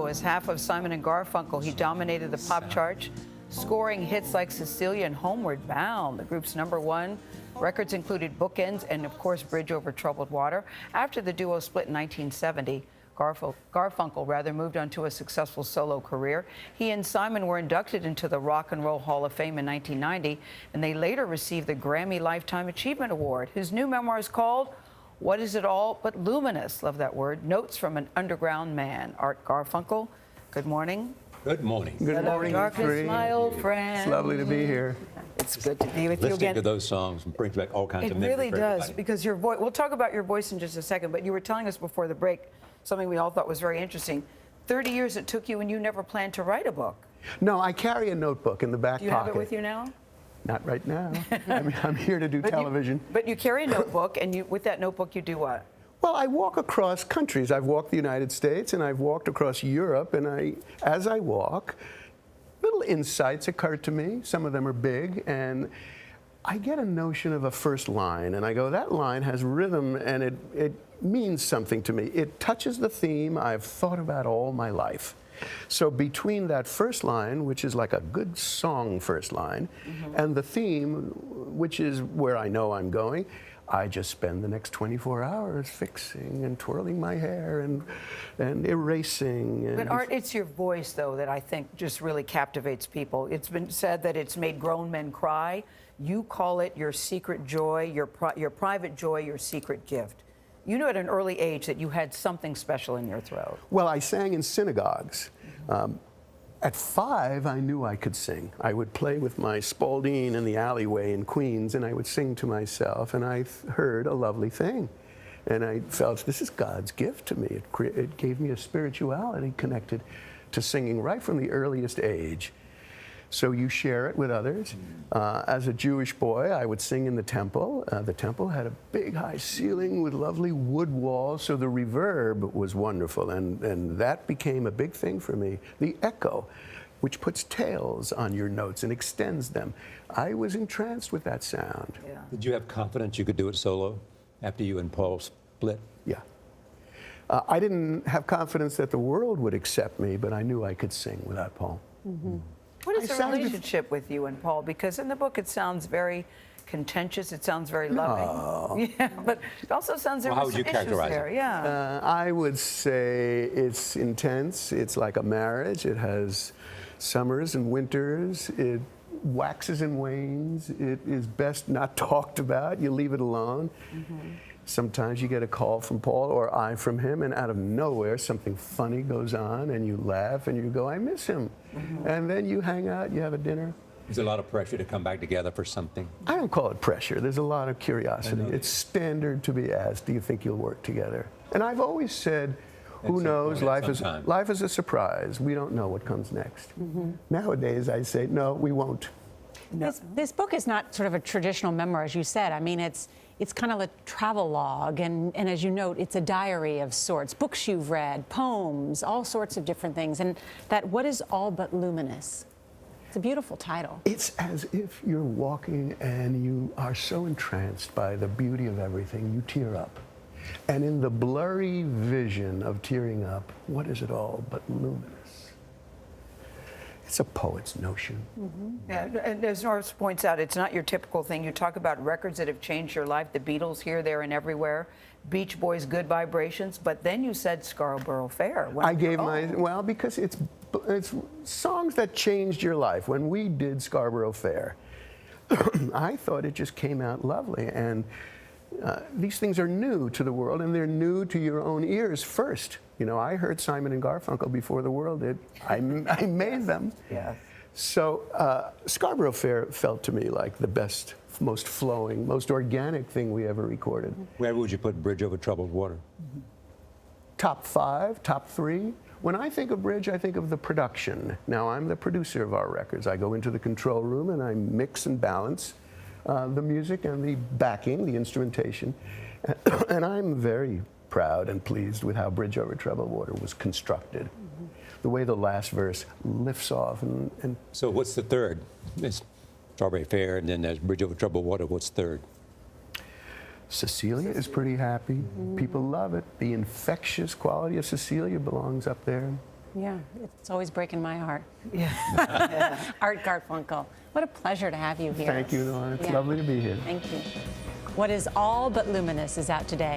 As half of Simon and Garfunkel, he dominated the pop charts, scoring hits like Cecilia and Homeward Bound, the group's #1. Records included Bookends and, of course, Bridge Over Troubled Water. After the duo split in 1970, Garfunkel moved on to a successful solo career. He and Simon were inducted into the Rock and Roll Hall of Fame in 1990, and they later received the Grammy Lifetime Achievement Award. His new memoir is called What Is It All But Luminous? Love that word. Notes from an Underground Man. Art Garfunkel, good morning. Good morning. Good morning, darkness, my old friend. It's lovely to be here. It's good to be with you Listening again. to those songs brings back all kinds It of memories. really for does, everybody. because your voice, we'll talk about your voice in just a second, but you were telling us before the break something we all thought was very interesting. 30 years it took you and you never planned to write a book. No, I carry a notebook in the back Do you pocket. have it with you now? Not right now. I'm here to do television. But you carry a notebook, and with that notebook you do what? Well, I walk across countries. I've walked the United States and I've walked across Europe, and as I walk, little insights occur to me. Some of them are big, and I get a notion of a first line, and I go, that line has rhythm, and it means something to me. It touches the theme I've thought about all my life. So between that first line, which is like a good song first line, and the theme, which is where I know I'm going, I just spend the next 24 hours fixing and twirling my hair and erasing. But Art, it's your voice, though, that I think just really captivates people. It's been said that it's made grown men cry. You call it your secret joy, your private joy, your secret gift. You knew at an early age that you had something special in your throat. Well, I sang in synagogues. At 5, I knew I could sing. I would play with my Spalding in the alleyway in Queens, and I would sing to myself, and I heard a lovely thing. And I felt, this is God's gift to me. It gave me a spirituality connected to singing right from the earliest age. So you share it with others. As a Jewish boy, I would sing in the temple. The temple had a big high ceiling with lovely wood walls, so the reverb was wonderful, and that became a big thing for me. The echo, which puts tails on your notes and extends them. I was entranced with that sound. Yeah. Did you have confidence you could do it solo after you and Paul split? Yeah. I didn't have confidence that the world would accept me, but I knew I could sing without Paul. What is the relationship with you and Paul? Because in the book it sounds very contentious. It sounds very loving. Yeah, but it also sounds there Well, how was would you some issues characterize there. it? Yeah. I would say it's intense. It's like a marriage. It has summers and winters. It waxes and wanes. It is best not talked about. You leave it alone. Sometimes you get a call from Paul or I from him, and out of nowhere something funny goes on, and you laugh and you go, I miss him. And then you hang out, you have a dinner. Is there a lot of pressure to come back together for something? I don't call it pressure. There's a lot of curiosity. It's standard to be asked, do you think you'll work together? And I've always said, who knows, life is a surprise. We don't know what comes next. Nowadays I say, no, we won't. No. This book is not sort of a traditional memoir, as you said. I mean, it's kind of a travel log, and as you note, it's a diary of sorts. Books you've read, poems, all sorts of different things. And that What Is All But Luminous? It's a beautiful title. It's as if you're walking and you are so entranced by the beauty of everything, you tear up. And in the blurry vision of tearing up, what is it all but luminous? It's a poet's notion. Yeah, and as Norah points out, it's not your typical thing. You talk about records that have changed your life, the Beatles, Here, There, and Everywhere, Beach Boys, Good Vibrations, but then you said Scarborough Fair. I gave well, because it's songs that changed your life. When we did Scarborough Fair, I thought it just came out lovely, and these things are new to the world, and they're new to your own ears first. You know, I heard Simon and Garfunkel before the world did. I made them. Yes. So Scarborough Fair felt to me like the best, most flowing, most organic thing we ever recorded. Where would you put Bridge Over Troubled Water? Top 5, top 3. When I think of Bridge, I think of the production. Now, I'm the producer of our records. I go into the control room and I mix and balance the music and the backing, the instrumentation. And I'm very proud and pleased with how Bridge Over Troubled Water was constructed. The way the last verse lifts off and So what's the third? It's Strawberry Fair, and then there's Bridge Over Troubled Water. What's third? Cecilia is pretty happy. People love it. The infectious quality of Cecilia belongs up there. Yeah, it's always breaking my heart. Yeah. Art Garfunkel, what a pleasure to have you here. Thank you, Norah. It's Yeah. lovely to be here. Thank you. What is All But Luminous is out today.